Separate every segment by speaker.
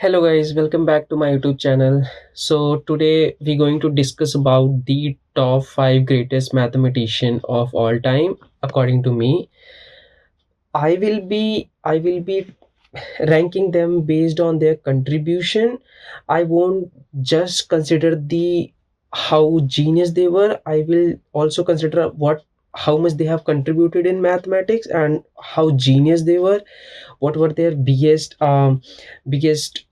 Speaker 1: Hello guys, welcome back to my YouTube channel. So today we're going to discuss about the top 5 greatest mathematician of all time according to me. I will be ranking them based on their contribution. I won't just consider the how genius they were. I will also consider what how much they have contributed in mathematics and how genius they were, what were their biggest uh, you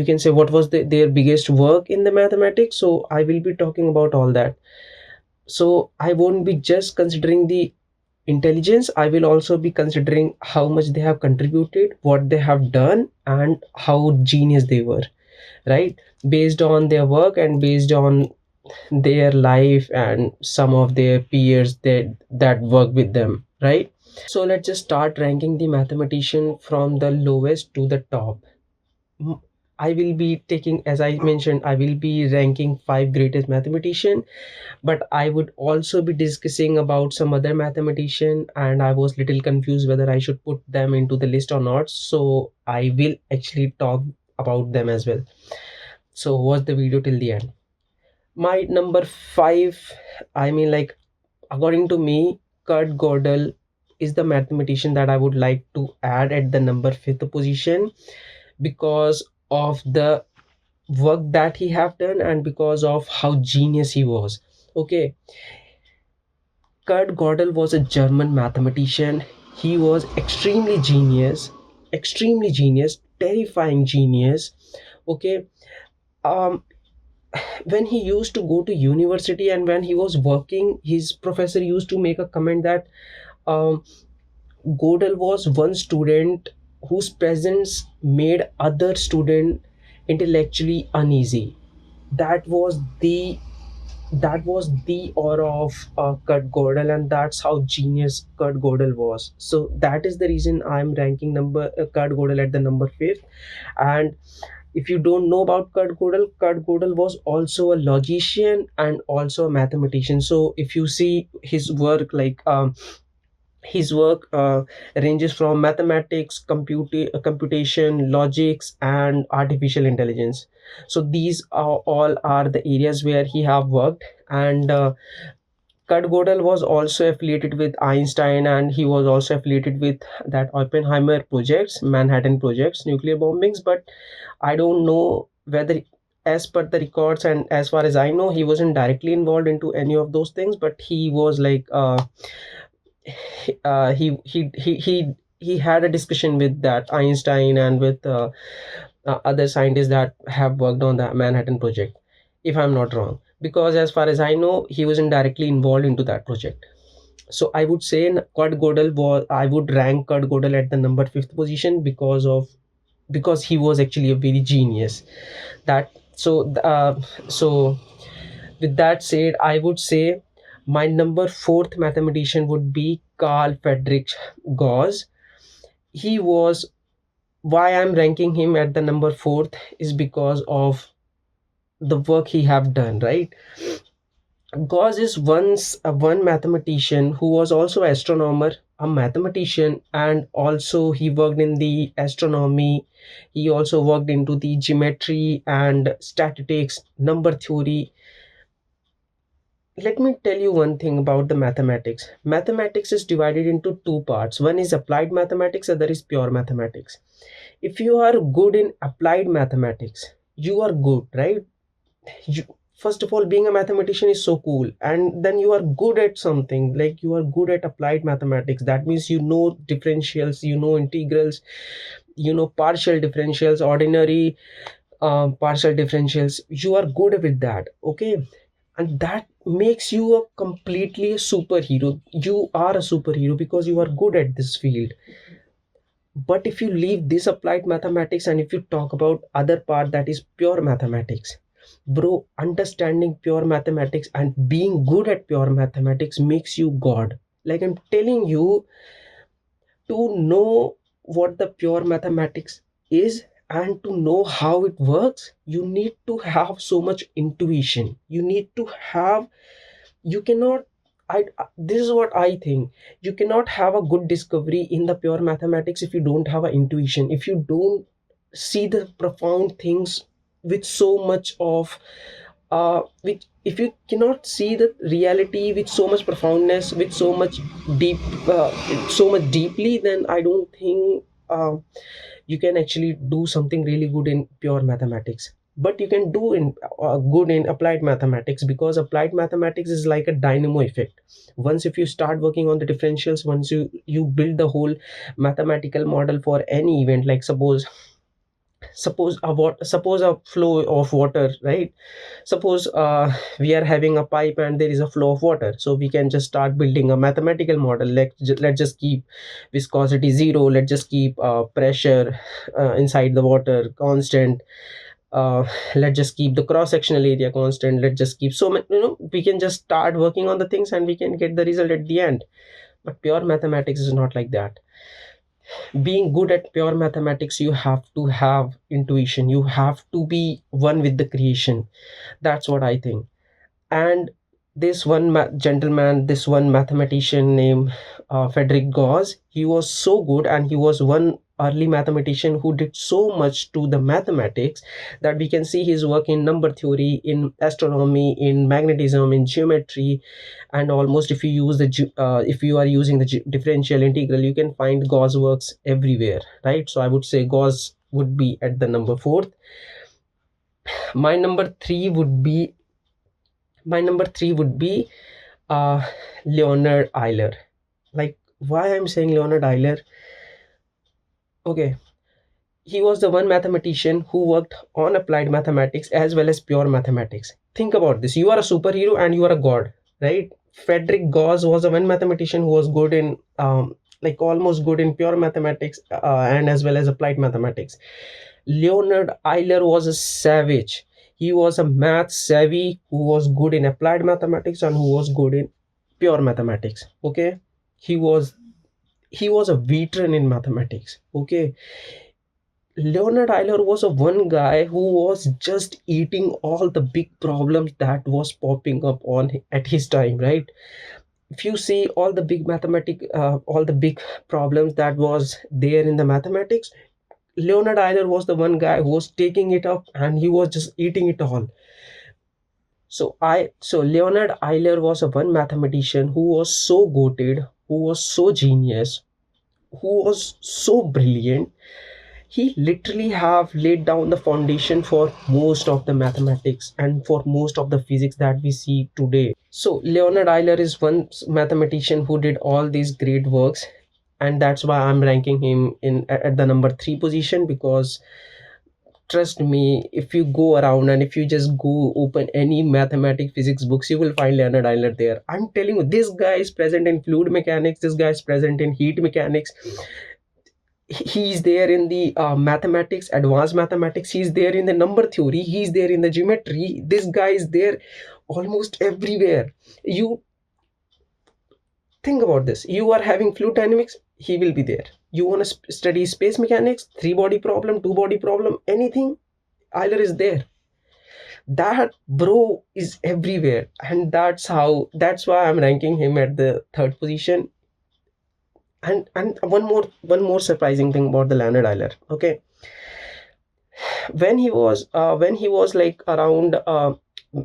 Speaker 1: can say what was their biggest work in the mathematics. So I will be talking about all that. So I won't be just considering the intelligence. I will also be considering how much they have contributed, what they have done, and how genius they were, right? Based on their work and based on their life and some of their peers that work with them, right? So let's just start ranking the mathematician from the lowest to the top. Mm, I will be taking, as I mentioned, I will be ranking 5 greatest mathematician, but I would also be discussing about some other mathematician, and I was little confused whether I should put them into the list or not. So I will actually talk about them as well. So watch the video till the end. My number 5, I mean, like, according to me, Kurt Gödel is the mathematician that I would like to add at the number fifth position because of the work that he have done and because of how genius he was. Okay, Kurt Gödel was a German mathematician. He was extremely genius, terrifying genius. Okay, um when he used to go to university and when he was working, his professor used to make a comment that um Gödel was one student whose presence made other student intellectually uneasy. That was the aura of Kurt Gödel, and that's how genius Kurt Gödel was. So that is the reason I'm ranking Kurt Gödel at the number fifth. And if you don't know about Kurt Gödel was also a logician and also a mathematician. So if you see his work, his work ranges from mathematics, computation, logics, and artificial intelligence. So these are all are the areas where he have worked. And Kurt Gödel was also affiliated with Einstein, and he was also affiliated with that Oppenheimer projects, Manhattan projects, nuclear bombings. But I don't know whether, as per the records and as far as I know, he wasn't directly involved into any of those things. But he was like he had a discussion with that Einstein and with other scientists that have worked on the Manhattan project, if I'm not wrong. Because as far as I know, he wasn't directly involved into that project. So I would say I would rank Kurt Gödel at the number fifth position because he was actually a very genius. That so with that said, I would say my number fourth mathematician would be Carl Friedrich Gauss. He was Why I'm ranking him at the number fourth is because of the work he have done, right? Gauss is one mathematician who was also astronomer, a mathematician, and also he worked in the astronomy. He also worked into the geometry and statistics, number theory. Let me tell you one thing about the mathematics. Mathematics is divided into two parts. One is applied mathematics, other is pure mathematics. If you are good in applied mathematics, you are good, right? You, first of all, being a mathematician is so cool, and then you are good at something, like you are good at applied mathematics. That means you know differentials, you know integrals, you know partial differentials, ordinary partial differentials. You are good with that, okay? And that makes you a completely superhero. You are a superhero because you are good at this field. But if you leave this applied mathematics and if you talk about other part, that is pure mathematics, bro, understanding pure mathematics and being good at pure mathematics makes you god. Like I'm telling you, to know what the pure mathematics is and to know how it works, you need to have so much intuition. You need to have, you cannot, this is what I think, you cannot have a good discovery in the pure mathematics if you don't have an intuition. If you don't see the profound things with so much of which, if you cannot see the reality with so much profoundness, with so much deep so much deeply, then I don't think you can actually do something really good in pure mathematics. But you can do in good in applied mathematics, because applied mathematics is like a dynamo effect. Once if you start working on the differentials, once you build the whole mathematical model for any event, like suppose a flow of water, right? Suppose we are having a pipe and there is a flow of water, so we can just start building a mathematical model. Let's just keep viscosity 0, let's just keep pressure inside the water constant, uh, let's just keep the cross sectional area constant, let's just keep so many, we can just start working on the things and we can get the result at the end. But pure mathematics is not like that. Being good at pure mathematics, you have to have intuition, you have to be one with the creation. That's what I think. And this one gentleman, this one mathematician named Friedrich Gauss, he was so good, and he was one early mathematician who did so much to the mathematics, that we can see his work in number theory, in astronomy, in magnetism, in geometry. And almost if you use if you are using the differential integral, you can find Gauss works everywhere, right? So I would say Gauss would be at the number fourth. My number three would be uh, Leonhard Euler. Like, why I'm saying Leonhard Euler? Okay, he was the one mathematician who worked on applied mathematics as well as pure mathematics. Think about this: you are a superhero and you are a god, right? Friedrich Gauss was the one mathematician who was good in like almost good in pure mathematics and as well as applied mathematics. Leonhard Euler was a savage. He was a math savvy who was good in applied mathematics and who was good in pure mathematics. Okay, he was he was a veteran in mathematics. Okay, Leonhard Euler was a one guy who was just eating all the big problems that was popping up on at his time, right? If you see all the big problems that was there in the mathematics, Leonhard Euler was the one guy who was taking it up and he was just eating it all. So Leonhard Euler was a one mathematician who was so goated, who was so genius, who was so brilliant. He literally have laid down the foundation for most of the mathematics and for most of the physics that we see today. So Leonhard Euler is one mathematician who did all these great works, and that's why I'm ranking him in at the number 3 position. Because trust me, if you go around and if you just go open any mathematics physics books, you will find Leonhard Euler there. I'm telling you, this guy is present in fluid mechanics, this guy is present in heat mechanics, he's there in the mathematics, advanced mathematics, he's there in the number theory, he's there in the geometry. This guy is there almost everywhere. You think about this: you are having fluid dynamics, he will be there. You want to study space mechanics, three body problem, two body problem, anything, Euler is there. That bro is everywhere, and that's why I'm ranking him at the third position. And one more surprising thing about the Leonhard Euler. Okay, when he was like around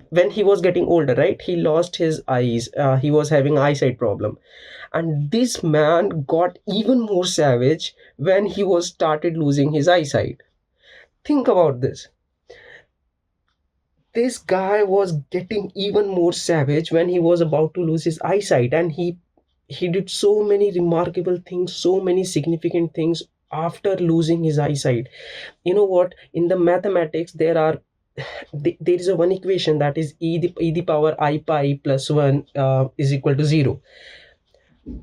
Speaker 1: when he was getting older, right, he lost his eyes, he was having eyesight problem. And this man got even more savage when he was started losing his eyesight. Think about this: this guy was getting even more savage when he was about to lose his eyesight, and he did so many remarkable things, so many significant things after losing his eyesight. You know what, in the mathematics there is a one equation, that is e the power I pi plus 1 is equal to 0.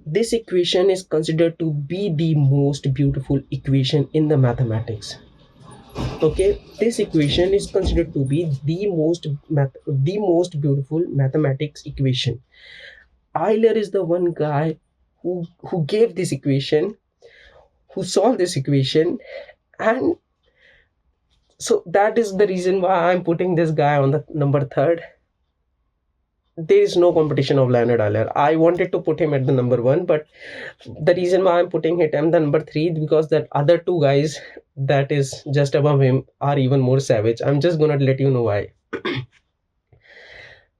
Speaker 1: This equation is considered to be the most beautiful equation in the mathematics. Okay, this equation is considered to be the most beautiful mathematics equation. Euler is the one guy who gave this equation, who solved this equation. And so that is the reason why I'm putting this guy on the number third. There is no competition of Leonhard Euler. I wanted to put him at the number one, but the reason why I'm putting him at the number three, because that other two guys, that is just above him are even more savage. I'm just gonna let you know why.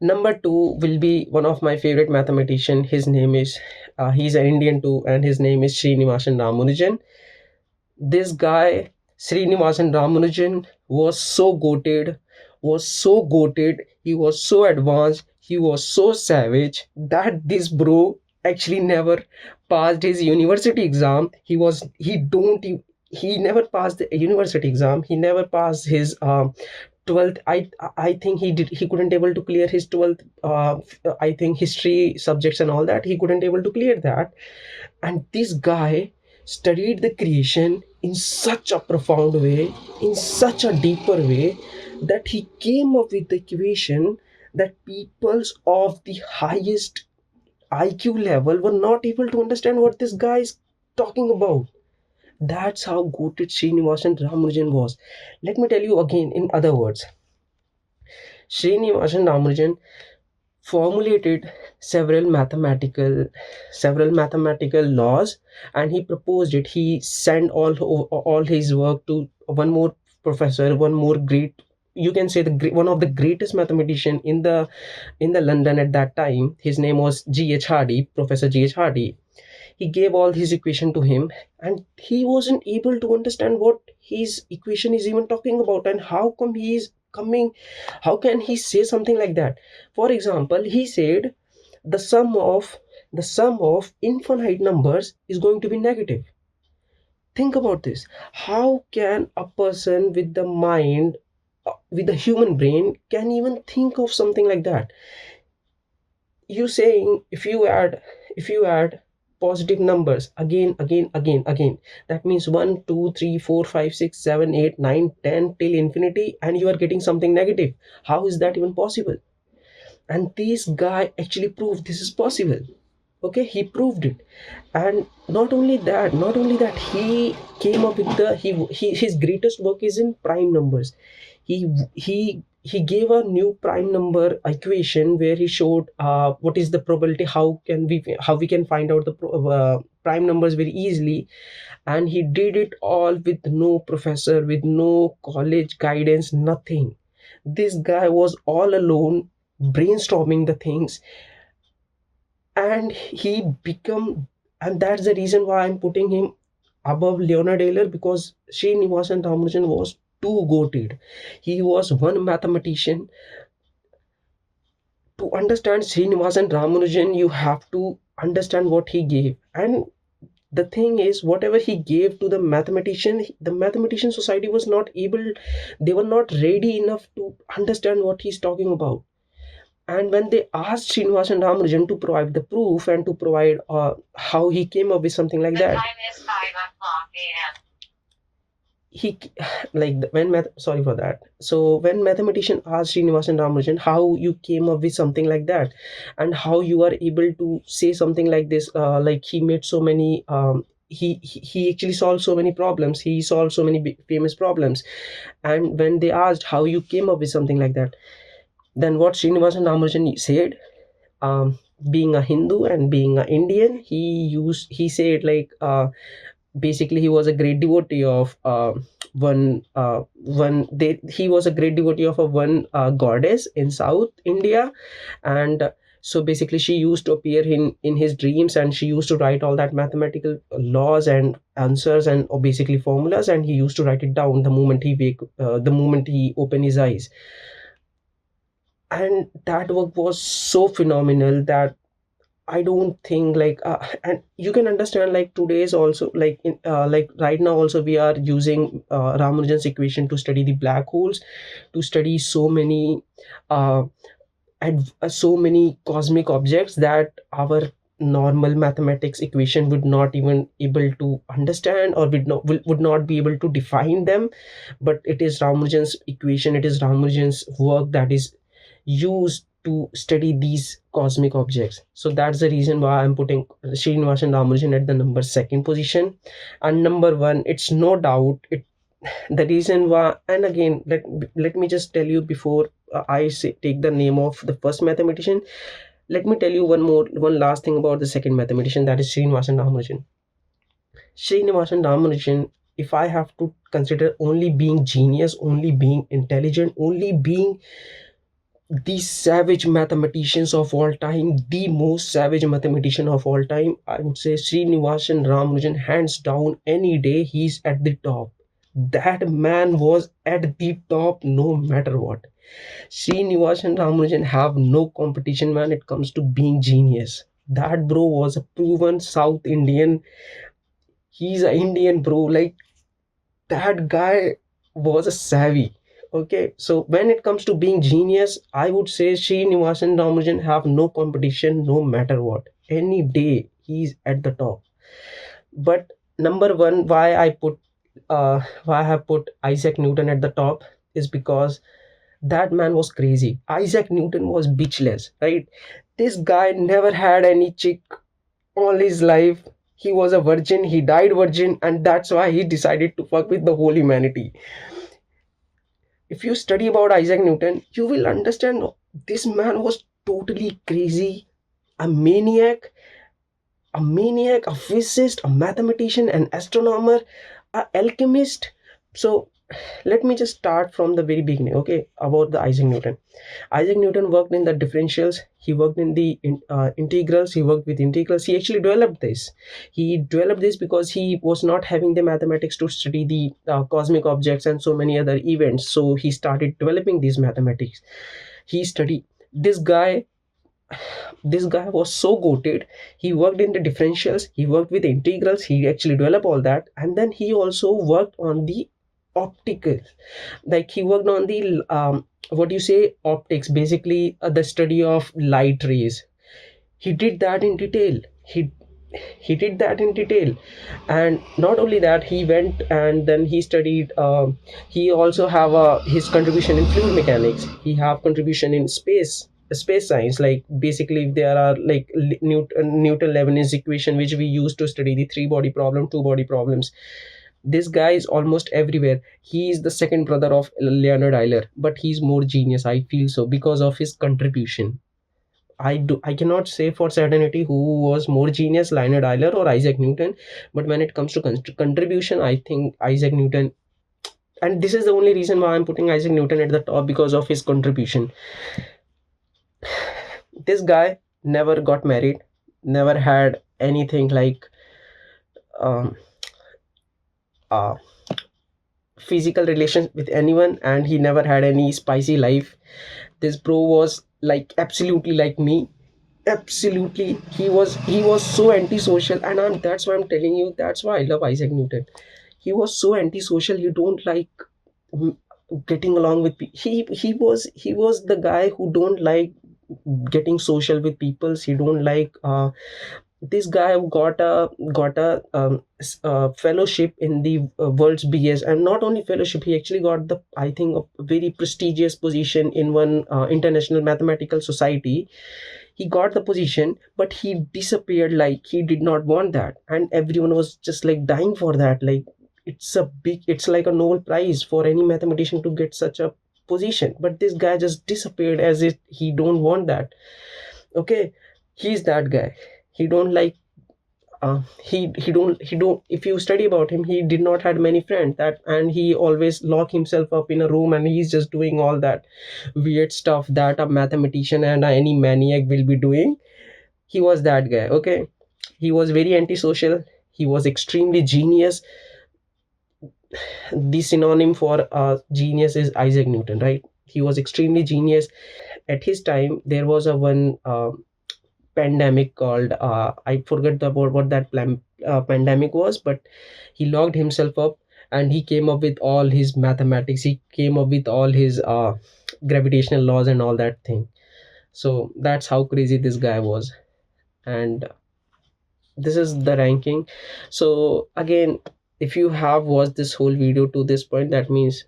Speaker 1: Number two will be one of my favorite mathematician. His name is he's an Indian too, and his name is Srinivasa Ramanujan. This guy, Srinivasan Ramanujan, was so goated, he was so advanced, he was so savage that this bro actually never passed his university exam. He never passed the university exam. He never passed his 12th. I think he couldn't able to clear his 12th, I think history subjects and all that. He couldn't able to clear that. And this guy studied the creation in such a profound way, in such a deeper way, that he came up with the equation that peoples of the highest IQ level were not able to understand what this guy is talking about. That's how goated Srinivasan Ramanujan was. Let me tell you again in other words. Srinivasan Ramanujan formulated several mathematical laws, and he proposed it. He sent all his work to one more professor, one more great, you can say one of the greatest mathematician in the London at that time. His name was G.H. Hardy, Professor G.H. Hardy. He gave all his equation to him, and he wasn't able to understand what his equation is even talking about, and how can he say something like that. For example, he said the sum of infinite numbers is going to be negative. Think about this. How can a person with the mind, with the human brain, can even think of something like that? You saying if you add positive numbers again, that means 1 2 3 4 5 6 7 8 9 10 till infinity, and you are getting something negative. How is that even possible? And this guy actually proved this is possible. Okay, he proved it. And not only that, he came up with his greatest work is in prime numbers. He gave a new prime number equation where he showed what is the probability, how we can find out the prime numbers very easily. And he did it all with no professor, with no college guidance, nothing. This guy was all alone brainstorming the things, and he become and that's the reason why I'm putting him above Leonhard Euler, because Srinivasan Ramanujan was too goated. He was one mathematician. To understand Srinivasan Ramanujan, you have to understand what he gave. And the thing is, whatever he gave to the mathematician society was not able, they were not ready enough to understand what he's talking about. And when they asked Srinivasan Ramanujan to provide the proof and to provide how he came up with something like that, time is 5 o'clock a.m. He like when math sorry for that. So when mathematician asked Srinivasan Ramanujan how you came up with something like that, and how you are able to say something like this, like he made so many he actually solved so many problems, he solved so many famous problems. And when they asked how you came up with something like that, then what Srinivasan Ramanujan said, being a Hindu and being an Indian, he said like basically he was a great devotee of he was a great devotee of a one goddess in South India. And so basically she used to appear in his dreams, and she used to write all that mathematical laws and answers and or basically formulas, and he used to write it down the moment he opened his eyes. And that work was so phenomenal that I don't think like and you can understand like today's also like right now also we are using Ramanujan's equation to study the black holes, to study uh, so many cosmic objects that our normal mathematics equation would not even able to understand, or would not be able to define them. But it is Ramanujan's equation, it is Ramanujan's work that is used to study these cosmic objects. So that's the reason why I'm putting Srinivasan Ramanujan at the number second position. And number one, it's no doubt it the reason why. And again, let me just tell you before take the name of the first mathematician. Let me tell you one last thing about the second mathematician, that is Srinivasan Ramanujan. Srinivasan Ramanujan, if I have to consider only being genius, only being intelligent, only being the savage mathematicians of all time, the most savage mathematician of all time, I would say Srinivasa Ramanujan, hands down, any day he's at the top. That man was at the top no matter what. Srinivasa Ramanujan have no competition when it comes to being genius. That bro was a proven South Indian. He's an Indian bro. Like, that guy was a savvy. Okay, so when it comes to being genius, I would say Srinivasa Ramanujan have no competition no matter what. Any day he's at the top. But number one, why I have put Isaac Newton at the top is because that man was crazy. Isaac Newton was bitchless, right? This guy never had any chick all his life. He was a virgin, he died virgin, and that's why he decided to fuck with the whole humanity. If you study about Isaac Newton, you will understand this man was totally crazy, a maniac, a physicist, a mathematician, an astronomer, a alchemist. So let me just start from the very beginning, okay, about the Isaac Newton. Isaac Newton worked in the differentials, he worked in the integrals, he worked with integrals. He actually developed this. He developed this because he was not having the mathematics to study the cosmic objects and so many other events. So he started developing these mathematics. He studied. This guy was so goated. He worked in the differentials, he worked with integrals, he actually developed all that, and then he also worked on the optical, like he worked on the what you say, optics, basically the study of light rays. He did that in detail. He did that in detail. And not only that, he went and then he studied he also have his contribution in fluid mechanics. He have contribution in space science, like basically there are like Newton Leibniz equation which we use to study the three body problem, two body problems. This guy is almost everywhere. He is the second brother of Leonhard Euler, but he's more genius, I feel so, because of his contribution. I cannot say for certainty who was more genius, Leonhard Euler or Isaac Newton, but when it comes to contribution, I think Isaac Newton. And this is the only reason why I'm putting Isaac Newton at the top, because of his contribution. This guy never got married, never had anything like um, uh, physical relations with anyone, and he never had any spicy life. This bro was like absolutely like me. Absolutely, he was so antisocial, and that's why I'm telling you, that's why I love Isaac Newton. He was so antisocial. He don't like mm, getting along with he was the guy who don't like getting social with people. He don't like this guy got a fellowship in the world's biggest, and not only fellowship, he actually got the, I think, a very prestigious position in one international mathematical society. He got the position, but he disappeared, like he did not want that, and everyone was just like dying for that. Like, it's like a Nobel Prize for any mathematician to get such a position, but this guy just disappeared as if he don't want that. Okay, he's that guy. He don't like he don't if you study about him, he did not had many friends, that, and he always lock himself up in a room and he's just doing all that weird stuff that a mathematician and any maniac will be doing. He was that guy. Okay, he was very antisocial. He was extremely genius. The synonym for genius is Isaac Newton, right? He was extremely genius. At his time there was a one pandemic called I forget about what that pandemic was, but he locked himself up and he came up with all his mathematics. He came up with all his gravitational laws and all that thing. So that's how crazy this guy was. And this is the ranking. So again, if you have watched this whole video to this point, that means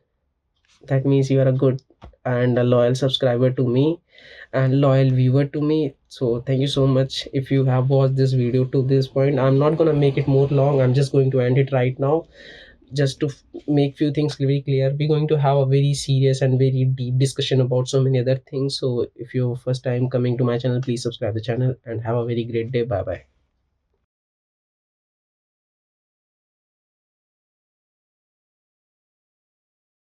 Speaker 1: you are a good and a loyal subscriber to me and loyal viewer to me. So thank you so much. If you have watched this video to this point, I'm not gonna make it more long. I'm just going to end it right now, just to make few things very clear. We're going to have a very serious and very deep discussion about so many other things. So if you're first time coming to my channel, please subscribe the channel and have a very great day. Bye bye.